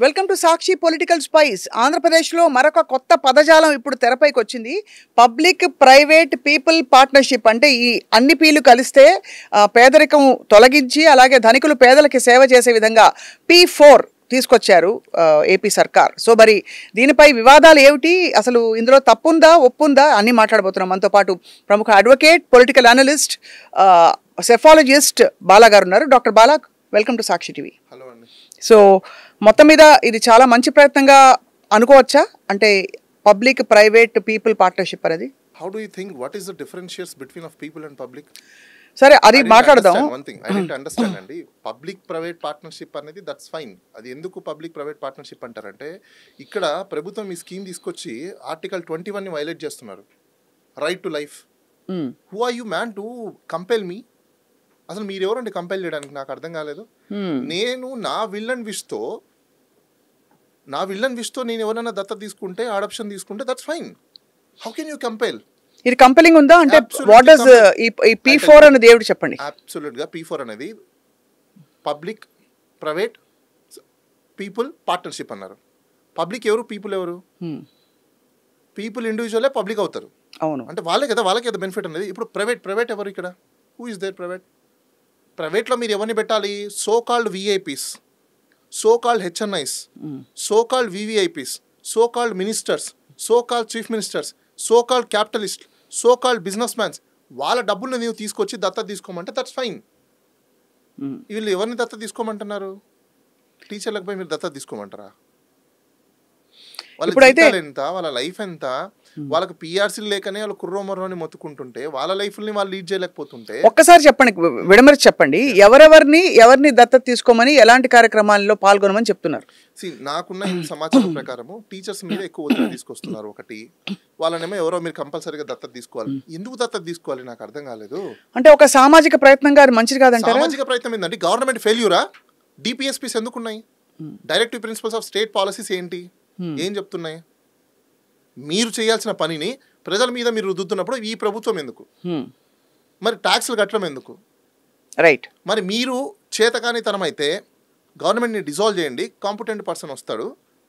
Welcome to Sakshi political spice. ఆంధ్రప్రదేశ్లో మరొక కొత్త పదజాలం ఇప్పుడు తెరపైకి వచ్చింది. Public private people partnership. అంటే ఈ అన్ని పీలు కలిస్తే పేదరికం తొలగించి అలాగే ధనికులు పేదలకి సేవ చేసే విధంగా P4 తీసుకొచ్చారు ఏపీ సర్కార్. సో మరి దీనిపై వివాదాలు ఏమిటి, అసలు ఇందులో తప్పుందా ఒప్పుందా అన్నీ మాట్లాడబోతున్నాం. మనతో పాటు ప్రముఖ advocate, political analyst, psephologist Bala గారు ఉన్నారు. Doctor Bala, welcome to Sakshi TV. Hello అండి. సో మొత్తం మీద ఇది చాలా మంచి ప్రయత్నంగా అనుకోవచ్చా? అంటే పబ్లిక్ ప్రైవేట్ పీపుల్ పార్ట్నర్షిప్ అనేది. How do you think what is the differentiates between of people and public? సరే, అది మాట్లాడదాం. One thing I don't understand అండి. పబ్లిక్ ప్రైవేట్ పార్ట్నర్షిప్ అనేది దట్స్ ఫైన్. అది ఎందుకు పబ్లిక్ ప్రైవేట్ పార్ట్నర్షిప్ అంటారంటే, ఇక్కడ ప్రభుత్వం ఈ స్కీమ్ తీసుకొచ్చి ఆర్టికల్ 21ని వైలేట్ చేస్తున్నారు, right to life. Who are you man to compel me? అసలు మీరు ఎవరండి కంపెల్ చేయడానికి? నాకు అర్థం కాలేదు. నేను నా విల్ అండ్ విష్తో నేను ఎవరైనా దత్తత తీసుకుంటే, అడాప్షన్ తీసుకుంటే that's fine. How can you compel? ఇది కంపెలింగ్ ఉందా? అంటే వాట్ డస్ ఈ P4 అనేది ఏమిటి చెప్పండి. అబ్సల్యూట్గా P4 అనేది పబ్లిక్ ప్రైవేట్ పీపుల్ పార్ట్నర్షిప్ అన్నారు. పబ్లిక్ ఎవరు, పీపుల్ ఎవరు? పీపుల్ ఇండివిజువలే పబ్లిక్ అవుతారు. అవును, అంటే వాళ్ళకే కదా బెనిఫిట్ అనేది. ఇప్పుడు ప్రైవేట్ ఎవరు ఇక్కడ? హూ ఇస్ దేర్ ప్రైవేట్లో మీరు ఎవరిని పెట్టాలి? So called VIPs, so called HNIs, so called VVIPs, so called ministers, so called chief ministers, so called capitalist, so called business mans. వాళ్ళ డబ్బుల్ని నీవు తీసుకొచ్చి దత్తత తీసుకోమంటే దట్స్ ఫైన్. వీళ్ళు ఎవరిని దత్తత తీసుకోమంటున్నారు? టీచర్లకు పోయి మీరు దత్తత తీసుకోమంటారా? వాళ్ళ జీతాలు ఎంత, వాళ్ళ లైఫ్ ఎంత? వాళ్ళకి పిఆర్సీలు లేకనే వాళ్ళు కుర్రోమర్రోని మొత్తుకుంటుంటే, వాళ్ళ లైఫ్ని వాళ్ళు లీడ్ చేయలేకపోతుంటే. ఒక్కసారి చెప్పండి, విడమరి చెప్పండి, ఎవరిని దత్తత తీసుకోమని, ఎలాంటి కార్యక్రమాల్లో పాల్గొనమని చెప్తున్నారు? నాకున్న సమాచారం ప్రకారము టీచర్స్ మీద ఎక్కువ ఒత్తిడి తీసుకొస్తున్నారు. ఒకటి, వాళ్ళనేమో ఎవరో మీరు కంపల్సరీగా దత్తత తీసుకోవాలి. ఎందుకు దత్తత తీసుకోవాలి నాకు అర్థం కాలేదు. అంటే ఒక సామాజిక ప్రయత్నంగా అది మంచిది కాదంటే? సామాజిక ప్రయత్నం ఏంటంటే గవర్నమెంట్ ఫెయిల్యూరా? డిపిఎస్పీస్ ఎందుకున్నాయి? Directive principles of state policies ఏంటి, ఏం చెప్తున్నాయి? మీరు చేయాల్సిన పనిని ప్రజల మీద మీరు రుద్దుతున్నప్పుడు ఈ ప్రభుత్వం ఎందుకు? మరి ట్యాక్స్లు కట్టడం ఎందుకు? రైట్. మరి మీరు చేతకాని తనం అయితే గవర్నమెంట్ని డిజాల్వ్ చేయండి, కాంపిటెంట్ పర్సన్ వస్తాడు,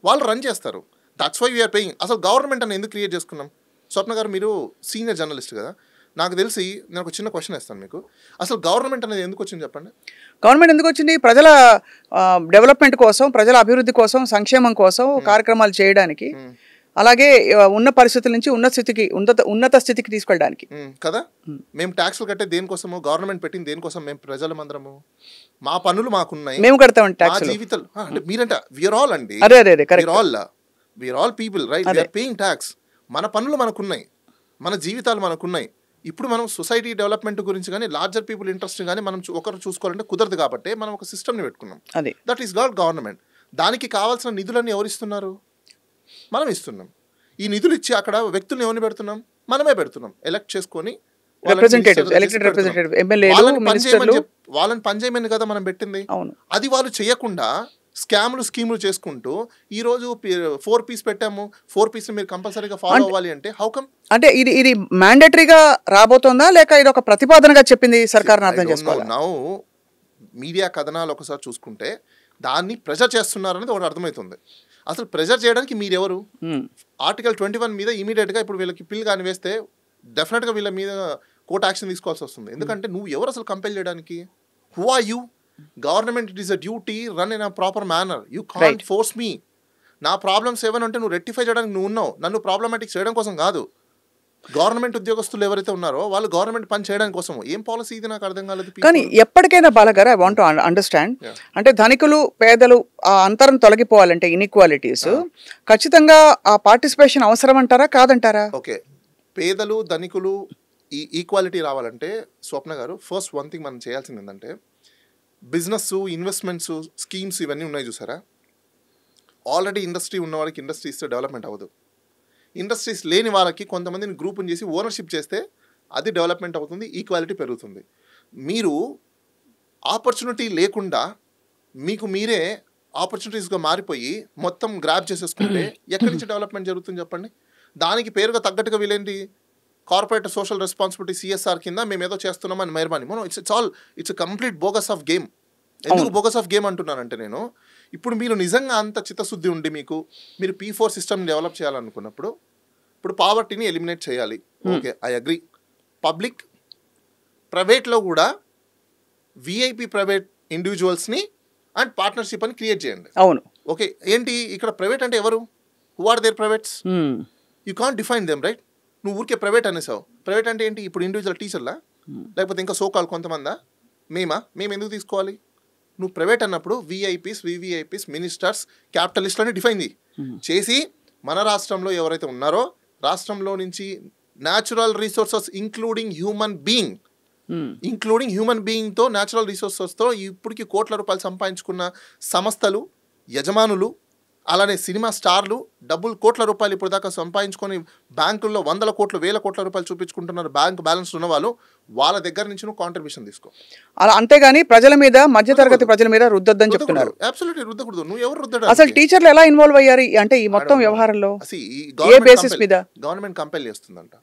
వాళ్ళు రన్ చేస్తారు. That's why we are paying. అసలు గవర్నమెంట్ అని ఎందుకు క్రియేట్ చేసుకున్నాం? స్వప్న గారు, మీరు సీనియర్ జర్నలిస్ట్ కదా, నాకు తెలిసి నేను ఒక చిన్న క్వశ్చన్ వేస్తాను మీకు. అసలు గవర్నమెంట్ అనేది ఎందుకు వచ్చింది చెప్పండి? గవర్నమెంట్ ఎందుకు వచ్చింది? ప్రజల డెవలప్మెంట్ కోసం, ప్రజల అభివృద్ధి కోసం, సంక్షేమం కోసం కార్యక్రమాలు చేయడానికి, అలాగే ఉన్న పరిస్థితుల నుంచి ఉన్నత స్థితికి తీసుకెళ్ళడానికి కదా. మేము ట్యాక్స్లు కట్టే దేనికోసము? గవర్నమెంట్ పెట్టింది దేనికోసం? మేము ప్రజలమందరము, మా పనులు మాకున్నాయి, మేము కడతాం ట్యాక్స్. జీవితాలు అంటే మీరంట వీఆర్ ఆల్ అండి, we are all people right, we are paying tax. మన పనులు మనకున్నాయి, మన జీవితాలు మనకున్నాయి. ఇప్పుడు మనం సొసైటీ డెవలప్మెంట్ గురించి కానీ, లార్జర్ పీపుల్ ఇంట్రెస్ట్ కానీ మనం ఒకరు చూసుకోవాలంటే కుదరదు. కాబట్టి మనం ఒక సిస్టమ్ని పెట్టుకున్నాం, దట్ ఈస్ కాల్డ్ గవర్నమెంట్. దానికి కావాల్సిన నిధులన్నీ ఎవరు ఇస్తున్నారు? మనం ఇస్తున్నాం. ఈ నిధులు ఇచ్చి అక్కడ వ్యక్తులను ఎవరిని పెడుతున్నాం? మనమే పెడుతున్నాం. ఎలక్ట్ చేసుకొని వాళ్ళని పనిచేయమని కదా మనం పెట్టింది. అది వాళ్ళు చేయకుండా స్కీములు చేసుకుంటూ ఈ రోజు 4 పీస్ పెట్టాము, 4 పీస్ మీరు కంపల్సరీగా ఫాలో అవ్వాలి అంటే హౌ కమ్? అంటే ఇది మ్యాండేటరీగా రాబోతుందా, లేక ఇది ఒక ప్రతిపాదనగా చెప్పింది సర్కార్ అర్థం చేసుకోవాలి? నౌ మీడియా కథనాలు ఒకసారి చూసుకుంటే దాన్ని ప్రెజర్ చేస్తున్నారనేది ఒకటి అర్థమవుతుంది. అసలు ప్రెజర్ చేయడానికి మీరెవరు? ఆర్టికల్ 21 మీద ఇమీడియట్గా ఇప్పుడు వీళ్ళకి పిల్ కానీ వేస్తే డెఫినెట్గా వీళ్ళ మీద కోర్ట్ యాక్షన్ తీసుకోవాల్సి వస్తుంది. ఎందుకంటే నువ్వు ఎవరు అసలు కంపెల్ చేయడానికి? Who are you? Government it is a duty run in a proper manner. You can't force me. నా ప్రాబ్లమ్స్ ఏమైనా ఉంటే నువ్వు రెక్టిఫై చేయడానికి నువ్వు ఉన్నావు, నన్ను ప్రాబ్లమాటిక్ చేయడం కోసం కాదు. గవర్నమెంట్ ఉద్యోగస్తులు ఎవరైతే ఉన్నారో వాళ్ళు గవర్నమెంట్ పని చేయడానికి కోసం. ఏం పాలసీ ఇది నాకు అర్థం కాలేదు. కానీ ఎప్పటికైనా బాలగారు, ఐ వాంట్ టు అండర్స్టాండ్, అంటే ధనికులు పేదలు ఆ అంతరం తొలగిపోవాలంటే, ఇన్ఈక్వాలిటీస్, ఖచ్చితంగా ఆ పార్టిసిపేషన్ అవసరం అంటారా కాదంటారా? ఓకే, పేదలు ధనికులు ఈ ఈక్వాలిటీ రావాలంటే స్వప్న గారు, ఫస్ట్ వన్ థింగ్ మనం చేయాల్సింది ఏంటంటే, బిజినెస్, ఇన్వెస్ట్మెంట్స్, స్కీమ్స్ ఇవన్నీ ఉన్నాయి చూసారా. ఆల్రెడీ ఇండస్ట్రీ ఉన్న వాళ్ళకి ఇండస్ట్రీ ఇస్తే డెవలప్మెంట్ అవ్వదు. ఇండస్ట్రీస్ లేని వాళ్ళకి కొంతమందిని గ్రూప్ని చేసి ఓనర్షిప్ చేస్తే అది డెవలప్మెంట్ అవుతుంది, ఈక్వాలిటీ పెరుగుతుంది. మీరు ఆపర్చునిటీ లేకుండా మీకు మీరే ఆపర్చునిటీస్గా మారిపోయి మొత్తం గ్రాబ్ చేసేసుకుంటే ఎక్కడి నుంచి డెవలప్మెంట్ జరుగుతుంది చెప్పండి? దానికి పేరుగా తగ్గట్టుగా వీళ్ళేంటి, కార్పొరేట్ సోషల్ రెస్పాన్సిబిలిటీ CSR కింద మేము ఏదో చేస్తున్నామని మెహర్బానీ. మనం it's complete bogus of game. ఎందుకు బోగస్ ఆఫ్ గేమ్ అంటున్నానంటే నేను ఇప్పుడు మీరు నిజంగా అంత చిత్తశుద్ధి ఉండి మీరు P4 సిస్టమ్ డెవలప్ చేయాలనుకున్నప్పుడు ఇప్పుడు పావర్టీని ఎలిమినేట్ చేయాలి. Okay, I agree. పబ్లిక్ ప్రైవేట్లో కూడా విఐపి ప్రైవేట్ ఇండివిజువల్స్ని అండ్ పార్ట్నర్షిప్ అని క్రియేట్ చేయండి. అవును, ఓకే, ఏంటి ఇక్కడ ప్రైవేట్ అంటే ఎవరు? Who are there privates? You can't define them, right? నువ్వు ఊరికే ప్రైవేట్ అనేసావు. ప్రైవేట్ అంటే ఏంటి? ఇప్పుడు ఇండివిజువల్ టీచర్లా, లేకపోతే ఇంకా సోకాల్ కొంతమందా? మేము ఎందుకు తీసుకోవాలి? నువ్వు ప్రైవేట్ అన్నప్పుడు విఐపీస్, వివిఐపీస్, మినిస్టర్స్, క్యాపిటలిస్ట్లని డిఫైన్ చేసి మన రాష్ట్రంలో ఎవరైతే ఉన్నారో రాష్ట్రంలో నుంచి న్యాచురల్ రిసోర్సెస్ ఇంక్లూడింగ్ హ్యూమన్ బీయింగ్తో న్యాచురల్ రిసోర్సెస్తో ఇప్పటికి కోట్ల రూపాయలు సంపాదించుకున్న సంస్థలు, యజమానులు, అలానే సినిమా స్టార్లు డబ్బులు కోట్ల రూపాయలు ఇప్పుడు దాకా సంపాదించుకొని బ్యాంకుల్లో 100 కోట్లు 1000 కోట్ల రూపాయలు చూపించుకుంటున్నారు బ్యాంక్ బ్యాలెన్స్ ఉన్న వాళ్ళు, వాళ్ళ దగ్గర నుంచి నువ్వు కాంట్రిబ్యూషన్ తీసుకో. అలా అంతేగాని ప్రజల మీద, మధ్యతరగతి ప్రజల మీద రుద్దొద్దని చెప్తున్నారు. అబ్సల్యూట్లీ రుద్దకూడదు. నువ్వు ఎవరు రుద్దడా? అసలు టీచర్లు ఎలా ఇన్వాల్వ్ అయ్యారు అంటే ఈ మొత్తం వ్యవహారంలో? ఏ బేసిస్ మీద? గవర్నమెంట్ కంపెల్ చేస్తుందంట.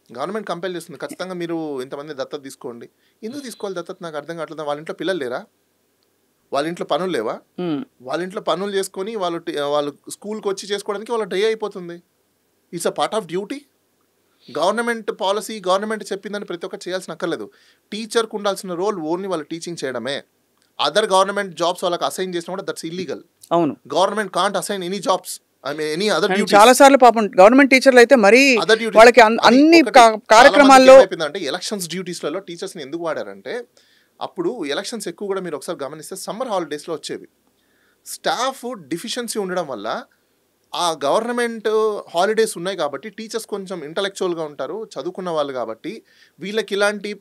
గవర్నమెంట్ కంపెల్ చేస్తుంది, ఖచ్చితంగా మీరు ఇంతమంది దత్తత తీసుకోండి. ఎందుకు తీసుకోవాలి దత్తత? నాకు అర్థం కావట్లేదు. వాళ్ళ ఇంట్లో పిల్లలు లేరా? వాళ్ళ ఇంట్లో పనులు లేవా? వాళ్ళ ఇంట్లో పనులు చేసుకొని వాళ్ళు స్కూల్కి వచ్చి చేసుకోవడానికి వాళ్ళ డే అయిపోతుంది. It's a part of duty. Government policy, government చెప్పిందని ప్రతి ఒక్కరు చేయాల్సిన అక్కర్లేదు. టీచర్కి ఉండాల్సిన రోల్ ఓన్లీ వాళ్ళు టీచింగ్ చేయడమే. అదర్ గవర్నమెంట్ జాబ్స్ వాళ్ళకి అసైన్ చేసినా కూడా దట్స్ ఇల్లీగల్. అవును, government can't assign any jobs, any other duty. చాలా సార్లు పాపం గవర్నమెంట్ టీచర్లు అయితే మరి వాళ్ళకి అన్ని కార్యక్రమాల్లో అయిపోయిందంటే ఎలక్షన్స్ డ్యూటీస్లలో టీచర్స్ని ఎందుకు వాడారంటే, అప్పుడు ఎలక్షన్స్ ఎక్కువ కూడా మీరు ఒకసారి గమనిస్తే సమ్మర్ హాలిడేస్లో వచ్చేవి. స్టాఫ్ డిఫిషియన్సీ ఉండడం వల్ల ఆ గవర్నమెంట్ హాలిడేస్ ఉన్నాయి కాబట్టి టీచర్స్ కొంచెం ఇంటలెక్చువల్గా ఉంటారు, చదువుకున్న వాళ్ళు కాబట్టి వీళ్ళకి ఇలాంటి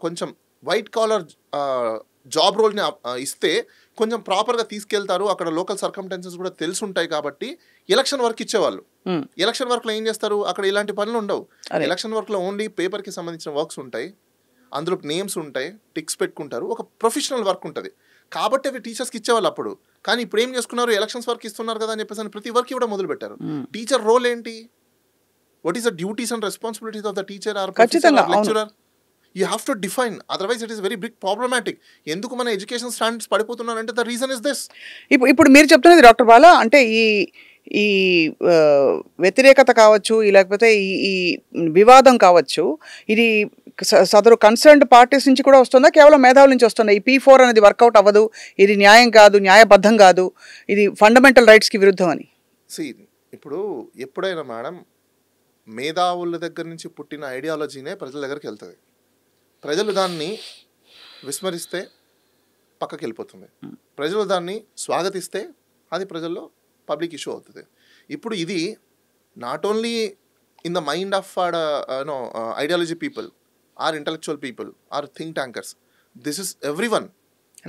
కొంచెం వైట్ కాలర్ జాబ్ రోల్ని ఇస్తే కొంచెం ప్రాపర్గా తీసుకెళ్తారు. అక్కడ లోకల్ సర్కమ్స్టాన్సెస్ కూడా తెలుసుంటాయి కాబట్టి ఎలక్షన్ వర్క్ ఇచ్చేవాళ్ళు. ఎలక్షన్ వర్క్లో ఏం చేస్తారు? అక్కడ ఇలాంటి పనులు ఉండవు. ఎలక్షన్ వర్క్లో ఓన్లీ పేపర్కి సంబంధించిన వర్క్స్ ఉంటాయి, అందులో నేమ్స్ ఉంటాయి, టిక్స్ పెట్టుకుంటారు, ఒక ప్రొఫెషనల్ వర్క్ ఉంటుంది కాబట్టి అవి టీచర్స్కి ఇచ్చేవాళ్ళు అప్పుడు. కానీ ఇప్పుడు ఏం చేసుకున్నారు? ఎలక్షన్స్ వర్క్ ఇస్తున్నారు కదా అని చెప్పేసి ప్రతి వర్క్ ఇవ్వడం మొదలు పెట్టారు. టీచర్ రోల్ ఏంటి? What is the duties and responsibilities of the teacher or lecturer? You have to define, otherwise it is very big problematic. ఎందుకు మన ఎడ్యుకేషన్ స్టాండర్డ్స్ పడిపోతున్నారంటే ద రీజన్ ఇస్ దిస్. ఇప్పుడు మీరు చెప్తున్నది డాక్టర్ బాలా అంటే ఈ వ్యతిరేకత కావచ్చు, లేకపోతే ఈ వివాదం కావచ్చు, ఇది సదరు కన్సర్న్డ్ పార్టీస్ నుంచి కూడా వస్తుందా, కేవలం మేధావుల నుంచి వస్తుందా? ఈ P4 అనేది వర్కౌట్ అవ్వదు, ఇది న్యాయం కాదు, న్యాయబద్ధం కాదు, ఇది ఫండమెంటల్ రైట్స్కి విరుద్ధం అని. ఇప్పుడు ఎప్పుడైనా మేడం మేధావుల దగ్గర నుంచి పుట్టిన ఐడియాలజీనే ప్రజల దగ్గరికి వెళ్తుంది. ప్రజలు దాన్ని విస్మరిస్తే పక్కకి వెళ్ళిపోతుంది. ప్రజలు దాన్ని స్వాగతిస్తే అది ప్రజల్లో పబ్లిక్ ఇష్యూ అవుతుంది. ఇప్పుడు ఇది not only in the mind of ideology people are intellectual people are think tankers, this is everyone,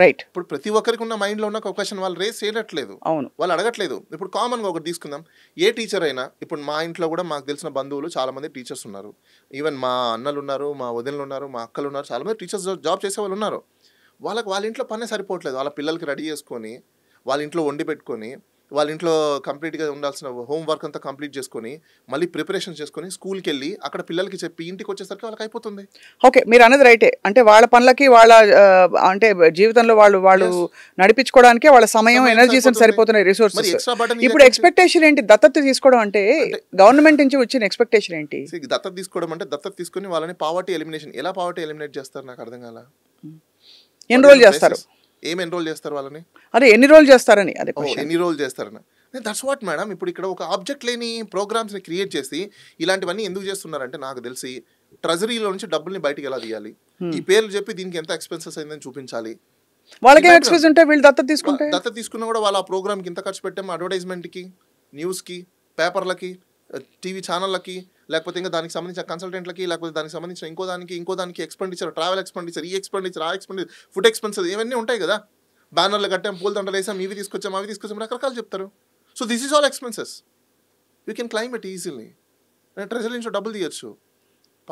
right? ఇప్పుడు ప్రతి ఒక్కరికి ఉన్న మైండ్లో ఉన్న ఒక క్వశ్చన్ వాళ్ళు రేస్ చేయట్లేదు, వాళ్ళు అడగట్లేదు. ఇప్పుడు కామన్గా ఒకటి తీసుకుందాం, ఏ టీచర్ అయినా, ఇప్పుడు మా ఇంట్లో కూడా మాకు తెలిసిన బంధువులు చాలామంది టీచర్స్ ఉన్నారు, ఈవెన్ మా అన్నలు ఉన్నారు, మా వదినలు ఉన్నారు, మా అక్కలు ఉన్నారు, చాలామంది టీచర్స్ జాబ్ చేసే వాళ్ళు ఉన్నారు. వాళ్ళ ఇంట్లో పనే సరిపోవట్లేదు. వాళ్ళ పిల్లలకి రెడీ చేసుకొని, వాళ్ళ ఇంట్లో వండి పెట్టుకొని, వాళ్ళ ఇంట్లో కంప్లీట్గా ఉండాల్సిన హోంవర్క్ అంతా కంప్లీట్ చేసుకొని, మళ్ళీ ప్రిపరేషన్ చేసుకొని స్కూల్కి వెళ్ళి అక్కడ పిల్లలకి చెప్పి ఇంటికి వచ్చేసరికి వాళ్ళకి అయిపోతుంది. ఓకే, మీరు అన్నది రైటే. అంటే వాళ్ళ పనులకి వాళ్ళ అంటే జీవితంలో వాళ్ళు నడిపించుకోవడానికి వాళ్ళ సమయం, ఎనర్జీస్ సరిపోతున్నాయి, రిసోర్సెస్. ఇప్పుడు ఎక్స్పెక్టేషన్ ఏంటి? దత్తత తీసుకోవడం అంటే గవర్నమెంట్ నుంచి వచ్చిన ఎక్స్పెక్టేషన్ ఏంటి? దత్తత తీసుకోవడం అంటే దత్తత తీసుకుని వాళ్ళని పావర్టీ ఎలిమినేషన్, ఎలా పావర్టీ ఎలిమినేట్ చేస్తారు నాకు అర్థం కాల. ఎన్రోల్ చేస్తారు, ఏం ఎన్రోల్ చేస్తారు వాళ్ళని? అదే ఎన్ని రోజులు చేస్తారని, అదే ఎన్ని రోజులు చేస్తారని. That's what madam. ఇప్పుడు ఇక్కడ ఒక ఆబ్జెక్ట్ లేని ప్రోగ్రామ్స్ని క్రియేట్ చేసి ఇలాంటివన్నీ ఎందుకు చేస్తున్నారంటే, నాకు తెలిసి ట్రెజరీలో నుంచి డబ్బుల్ని బయటికి ఎలా తీయాలి, ఈ పేర్లు చెప్పి దీనికి ఎంత ఎక్స్పెన్సెస్ అయిందని చూపించాలి. వాళ్ళకి ఎక్స్పెన్స్ ఉంటే వీళ్ళు దత్తత తీసుకున్నా కూడా వాళ్ళ ఆ ప్రోగ్రామ్కి ఇంత ఖర్చు పెట్టాము, అడ్వర్టైజ్మెంట్కి, న్యూస్కి, పేపర్లకి, టీవీ ఛానళ్ళకి, లేకపోతే ఇంకా దానికి సంబంధించిన కన్సల్టెంట్లకి, లేకపోతే దానికి సంబంధించిన ఇంకో దానికి ఎక్స్పెండిచర్, ట్రావెల్ ఎక్స్పెండిచర్, ఈ ఎక్స్పెండిచర్, ఆ ఎక్స్పెండిచర్, ఫుడ్ ఎక్స్పెన్సెస్, ఇవన్నీ ఉంటాయి కదా. బ్యానర్లు కట్టాం, పూలదండలు వేసాం, ఇవి తీసుకొచ్చాం, అవి తీసుకొచ్చాం, రకరకాలు చెప్తారు. So this is all expenses. You can claim it easily. Treasury నుంచి డబ్బులు తీయచ్చు.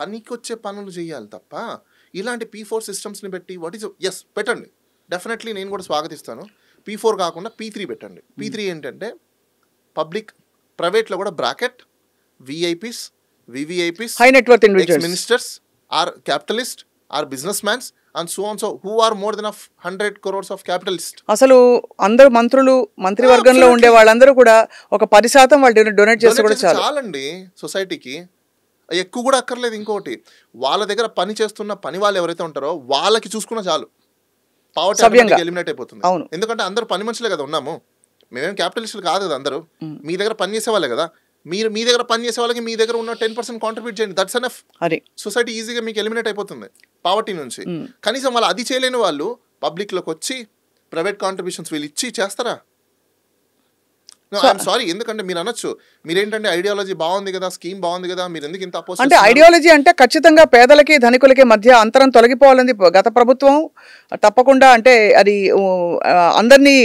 పనికొచ్చే పనులు చేయాలి తప్ప ఇలాంటి P4 సిస్టమ్స్ని పెట్టి పెట్టండి. డెఫినెట్లీ నేను కూడా స్వాగతిస్తాను. P4 కాకుండా P3 పెట్టండి. P3 ఏంటంటే పబ్లిక్, ప్రైవేట్లో కూడా bracket VIPs, VVIPs, high net worth individuals, ministers are capitalist are business mans and so on, so who are more than 100 crores of capitalists. అసలు అందరూ మంత్రివర్గంలో ఉండే వాళ్ళందరూ కూడా ఒక 10% వాళ్ళు డొనేట్ చేస్తే కూడా చాలండి సొసైటీకి. ఎక్కువ కూడా అక్కర్లేదు. ఇంకోటి, వాళ్ళ దగ్గర పని చేస్తున్న పని వాళ్ళు ఎవరైతే ఉంటారో వాళ్ళకి చూసుకున్నా చాలు, పావర్టీ ఎలిమినేట్ అయిపోతుంది. ఎందుకంటే అందరూ పని మనుషులే కదా ఉన్నాము, మేమేం క్యాపిటలిస్టులు కాదు కదా అందరూ. మీ దగ్గర పని చేసే వాళ్ళే కదా, మీరు మీ దగ్గర పని చేసే వాళ్ళకి మీ దగ్గర ఉన్న 10% కాంట్రిబ్యూట్ చేయండి, దట్స్ ఎనఫ్. సొసైటీ ఈజీగా మీకు ఎలిమినేట్ అయిపోతుంది పావర్టీ నుంచి. కనీసం వాళ్ళు అది చేయలేని వాళ్ళు పబ్లిక్లోకి వచ్చి ప్రైవేట్ కాంట్రిబ్యూషన్స్ వీళ్ళు ఇచ్చి చేస్తారా? సారీ, ఎందుకంటే మీరు అనొచ్చు, మీరేంటంటే ఐడియాలజీ బాగుంది కదా, స్కీమ్ బాగుంది కదా, మీరు ఎందుకు ఇంత అపోజ్ అంటే ఐడియాలజీ అంటే ఖచ్చితంగా పేదలకి ధనికులకి మధ్య అంతరం తొలగిపోవాలని గత ప్రభుత్వం తప్పకుండా, అంటే అది అందరినీ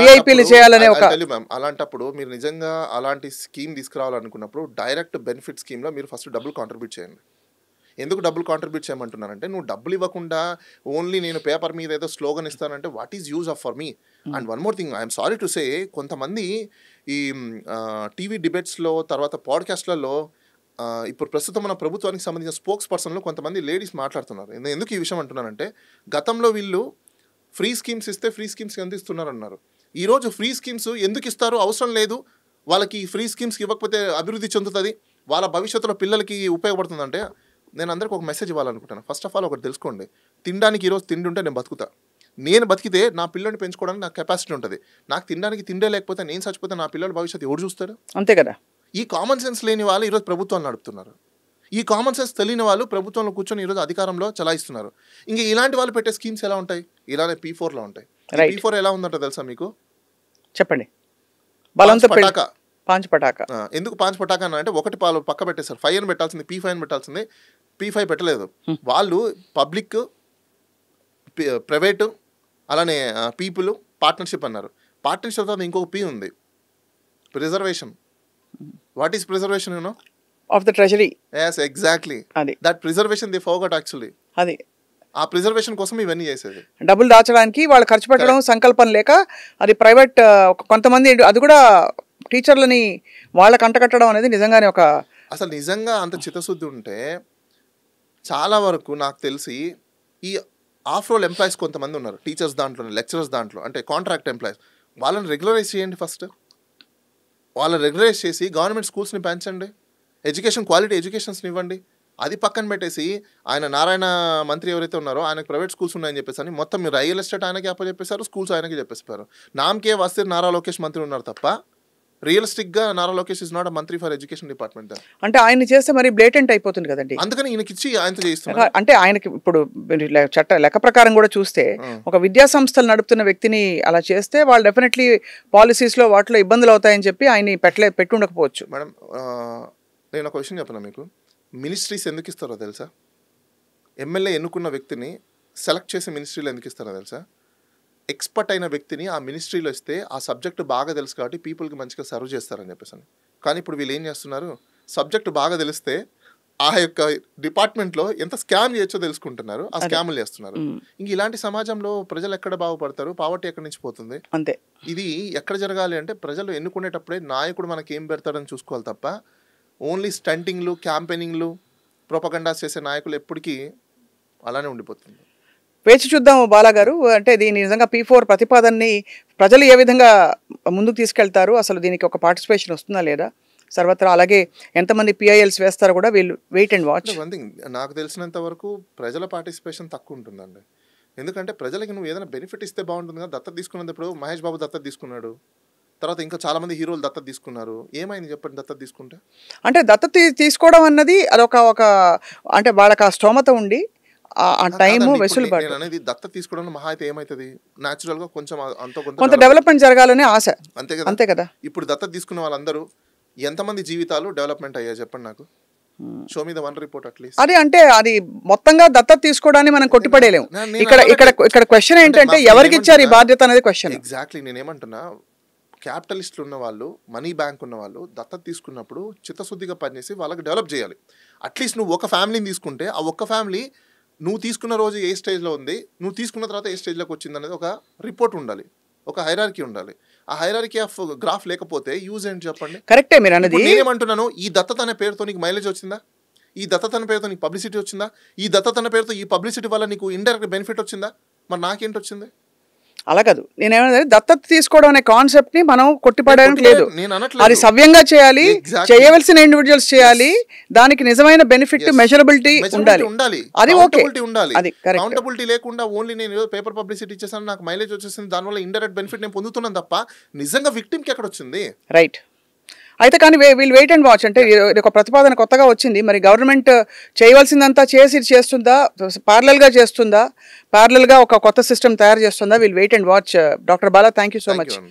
విఐపీలు చేయాలనే ఒక. అలాంటప్పుడు మీరు నిజంగా అలాంటి స్కీమ్ తీసుకురావాలనుకున్నప్పుడు డైరెక్ట్ బెనిఫిట్ స్కీమ్ లో మీరు ఫస్ట్ డబ్బులు కాంట్రిబ్యూట్ చేయండి. ఎందుకు డబ్బులు కాంట్రిబ్యూట్ చేయమంటున్నానంటే, నువ్వు డబ్బులు ఇవ్వకుండా ఓన్లీ నేను పేపర్ మీద ఏదో స్లోగన్ ఇస్తానంటే what is use of for me. And one more thing, I'm sorry to say, కొంతమంది ఈ టీవీ డిబేట్స్లో తర్వాత పాడ్కాస్ట్లలో ఇప్పుడు ప్రస్తుతం మన ప్రభుత్వానికి సంబంధించిన స్పోక్స్ పర్సన్లో కొంతమంది లేడీస్ మాట్లాడుతున్నారు. ఎందుకు ఈ విషయం అంటున్నానంటే, గతంలో వీళ్ళు ఫ్రీ స్కీమ్స్ ఇస్తే ఫ్రీ స్కీమ్స్ ఎంత ఇస్తున్నారు అన్నారు. ఈరోజు ఫ్రీ స్కీమ్స్ ఎందుకు ఇస్తారు, అవసరం లేదు, వాళ్ళకి ఫ్రీ స్కీమ్స్ ఇవ్వకపోతే అభివృద్ధి చెందుతుంది, వాళ్ళ భవిష్యత్తులో పిల్లలకి ఉపయోగపడుతుందంటే, నేను అందరికి ఒక మెసేజ్ ఇవ్వాలనుకుంటాను. ఫస్ట్ ఆఫ్ ఆల్ ఒకటి తెలుసుకోండి, తినడానికి ఈరోజు తిండి ఉంటే నేను బతుకుతా, నేను బతికితే నా పిల్లల్ని పెంచుకోవడానికి నాకు కెపాసిటీ ఉంటుంది. నాకు తినడానికి తిండే లేకపోతే నేను చచ్చిపోతే నా పిల్లల భవిష్యత్తు ఎవరు చూస్తాడు? అంతే కదా. ఈ కామన్ సెన్స్ లేని వాళ్ళు ఈరోజు ప్రభుత్వాన్ని నడుపుతున్నారు. ఈ కామన్ సెన్స్ తెలియని వాళ్ళు ప్రభుత్వంలో కూర్చొని ఈరోజు అధికారంలో చలాయిస్తున్నారు. ఇంకా ఇలాంటి వాళ్ళు పెట్టే స్కీమ్స్ ఎలా ఉంటాయి? ఇలానే P4లో ఉంటాయి. P4 ఎలా ఉందంటే తెలుసా మీకు? చెప్పండి. పాంచ్ పటాకా. ఎందుకు పాంచ్ పటాకా అంటే, ఒకటి పాలు పక్క పెట్టేశారు. 5 అని పెట్టాల్సింది P5 అని పెట్టాల్సింది, P5 పెట్టలేదు. వాళ్ళు పబ్లిక్, ప్రైవేటు, అలానే పీపుల్ పార్ట్నర్షిప్ అన్నారు. పార్ట్నర్షిప్ తర్వాత ఇంకొక P ఉంది, preservation. What is preservation? You know, of the treasury. yes, exactly, that preservation they forgot actually. అది ఆ ప్రిజర్వేషన్ కోసం ఇవన్నీ చేసేది. డబ్బులు దాచడానికి వాళ్ళు ఖర్చు పెట్టడం సంకల్పం లేక, అది ప్రైవేట్ కొంతమంది, అది కూడా టీచర్లని వాళ్ళకి అంటకట్టడం అనేది నిజంగానే ఒక, అసలు నిజంగా అంత చిత్తశుద్ధి ఉంటే చాలా వరకు నాకు తెలిసి ఈ ఆఫ్ రోల్ ఎంప్లాయీస్ కొంతమంది ఉన్నారు, టీచర్స్ దాంట్లో, లెక్చరర్స్ దాంట్లో, అంటే కాంట్రాక్ట్ ఎంప్లాయీస్, వాళ్ళని రెగ్యులరైజ్ చేయండి. ఫస్ట్ వాళ్ళని రెగ్యులరైజ్ చేసి గవర్నమెంట్ స్కూల్స్ని పెంచండి, ఎడ్యుకేషన్ క్వాలిటీ ఎడ్యుకేషన్స్ని ఇవ్వండి. అది పక్కన పెట్టేసి ఆయన నారాయణ మంత్రి ఎవరైతే ఉన్నారో ఆయనకు ప్రైవేట్ స్కూల్స్ ఉన్నాయని చెప్పేసి అని మొత్తం మీరు రియల్ ఎస్టేట్ ఆయనకి అప్పచెప్పేశారు, స్కూల్స్ ఆయనకి చెప్పేసారు. నామకే వస్తే నారా లోకేష్ మంత్రి ఉన్నారు తప్ప, రియలిస్టిక్గా నారా లోకేష్ ఇస్ నాట్ మంత్రి ఫర్ ఎడ్యుకేషన్ డిపార్ట్మెంట్. అంటే ఆయన చేస్తే మరి బ్లేటెంట్ అయిపోతుంది కదండి. అందుకని ఈయనకి ఇచ్చి ఆయనతో చేస్తున్నారు. అంటే ఆయనకి ఇప్పుడు లెక్క ప్రకారం కూడా చూస్తే, ఒక విద్యా సంస్థలు నడుపుతున్న వ్యక్తిని అలా చేస్తే వాళ్ళు డెఫినెట్లీ పాలసీస్లో వాటిలో ఇబ్బందులు అవుతాయని చెప్పి ఆయన పెట్టి ఉండకపోవచ్చు. మేడం, నేను ఒక విషయం చెప్పను మీకు, మినిస్ట్రీస్ ఎందుకు ఇస్తారో తెలుసా? ఎమ్మెల్యే ఎన్నుకున్న వ్యక్తిని సెలెక్ట్ చేసే మినిస్ట్రీలు ఎందుకు ఇస్తారో తెలుసా? ఎక్స్పర్ట్ అయిన వ్యక్తిని ఆ మినిస్ట్రీలో ఇస్తే ఆ సబ్జెక్ట్ బాగా తెలుసు కాబట్టి పీపుల్కి మంచిగా సర్వ్ చేస్తారని చెప్పేసి. కానీ ఇప్పుడు వీళ్ళు ఏం చేస్తున్నారు, సబ్జెక్ట్ బాగా తెలిస్తే ఆ యొక్క డిపార్ట్మెంట్లో ఎంత స్కామ్ చేయొచ్చో తెలుసుకుంటున్నారు, ఆ స్కామ్లు చేస్తున్నారు. ఇంక ఇలాంటి సమాజంలో ప్రజలు ఎక్కడ బాగుపడతారు? పావర్టీ ఎక్కడి నుంచి పోతుంది? అంతే. ఇది ఎక్కడ జరగాలి అంటే, ప్రజలు ఎన్నుకునేటప్పుడే నాయకుడు మనకి ఏం పెడతాడని చూసుకోవాలి తప్ప, ఓన్లీ స్టంటింగ్లు, క్యాంపెయినింగ్లు, ప్రొపగండాస్ చేసే నాయకులు ఎప్పటికీ అలానే ఉండిపోతుంది. వేచి చూద్దాం బాలాగారు. అంటే దీని నిజంగా P4 ప్రతిపాదనని ప్రజలు ఏ విధంగా ముందుకు తీసుకెళ్తారు, అసలు దీనికి ఒక పార్టిసిపేషన్ వస్తుందా లేదా సర్వత్రా, అలాగే ఎంతమంది PILs వేస్తారో కూడా వీళ్ళు wait and watch. One thing, నాకు తెలిసినంత వరకు ప్రజల పార్టిసిపేషన్ తక్కువ ఉంటుందండి. ఎందుకంటే ప్రజలకి నువ్వు ఏదైనా బెనిఫిట్ ఇస్తే బాగుంటుంది కదా. దత్తత తీసుకున్నప్పుడు మహేష్ బాబు దత్తత తీసుకున్నాడు, తర్వాత ఇంకా చాలా మంది హీరోలు దత్తత తీసుకున్నారు. ఏమైంది చెప్పండి దత్తత తీసుకుంటే? అంటే దత్తత తీసుకోవడం అన్నది అదొక అంటే వాళ్ళకి ఆ స్తోమత ఉండి ఆ టైము వెసులుబాటు. నేను అనేది దత్తత తీసుకోవడం మహా అయితే ఏమవుతుంది, న్యాచురల్ గా కొంచెం కొంత డెవలప్మెంట్ జరగాలనే ఆశ. అంతే కదా. ఇప్పుడు దత్తత తీసుకున్న వాళ్ళందరూ ఎంతమంది జీవితాలు డెవలప్మెంట్ అయ్యాయి చెప్పండి నాకు. Show me the one report at least. అది అంటే అది మొత్తంగా దత్తత తీసుకోవడాన్ని మనం కొట్టిపడేలేము. ఇక్కడ క్వశ్చన్ ఏంటంటే ఎవరికి ఇచ్చారు ఈ బాధ్యత అనేది క్వశ్చన్. ఎగ్జాక్ట్లీ, నేనేమంటున్నా, క్యాపిటలిస్టులు ఉన్న వాళ్ళు, మనీ బ్యాంక్ ఉన్న వాళ్ళు దత్తత తీసుకున్నప్పుడు చిత్తశుద్ధిగా పనిచేసి వాళ్ళకి డెవలప్ చేయాలి. అట్లీస్ట్ నువ్వు ఒక ఫ్యామిలీని తీసుకుంటే ఆ ఒక్క ఫ్యామిలీ నువ్వు తీసుకున్న రోజు ఏ స్టేజ్లో ఉంది, నువ్వు తీసుకున్న తర్వాత ఏ స్టేజ్లోకి వచ్చింది అనేది ఒక రిపోర్ట్ ఉండాలి, ఒక హైరార్కీ ఉండాలి. ఆ హైరార్కీ ఆఫ్ గ్రాఫ్ లేకపోతే యూజ్ ఏంటి చెప్పండి? కరెక్టే మీరు అన్నది. నేనేమంటున్నాను, ఈ దత్తత అనే పేరుతో నీకు మైలేజ్ వచ్చిందా? ఈ దత్తతన పేరుతో నీకు పబ్లిసిటీ వచ్చిందా? ఈ దత్తతన పేరుతో ఈ పబ్లిసిటీ వల్ల నీకు ఇండైరెక్ట్ బెనిఫిట్ వచ్చిందా? మరి నాకేంటి వచ్చింది? అలా కాదు, నేనేమన్నా దత్తత తీసుకోవడం అనే కాన్సెప్ట్ ని మనం కొట్టిపడడానికి లేదు. నేను అది అనట్లేదు. సవ్యంగా చేయాలి, Exactly. చేయవలసిన ఇండివిజువల్స్ చేయాలి, దానికి నిజమైన బెనిఫిట్ Yes. మెజరబిలిటీ Measurability ఉండాలి. ఉండాలి, అది ఓకే, Accountability ఉండాలి. అది కరెక్ట్. అకౌంటబిలిటీ లేకుండా ఓన్లీ నేను ఏదో పేపర్ పబ్లిసిటీ ఇచ్చేసాను, నాకు మైలేజ్ వచ్చేసింది, దానివల్ల ఇండైరెక్ట్ బెనిఫిట్ నేను పొందుతున్నాను తప్ప నిజంగా విక్టిమ్కి ఎక్కడ వచ్చింది? రైట్. అయితే కానీ వీళ్ళు వెయిట్ అండ్ వాచ్. అంటే ఇది ఒక ప్రతిపాదన కొత్తగా వచ్చింది, మరి గవర్నమెంట్ చేయవలసిందంతా చేస్తుందా, ప్యారలల్గా చేస్తుందా, ప్యారలల్గా ఒక కొత్త సిస్టమ్ తయారు చేస్తుందా? వీళ్ళు wait and watch. Doctor Bala, thank you so Thank much. you అండి.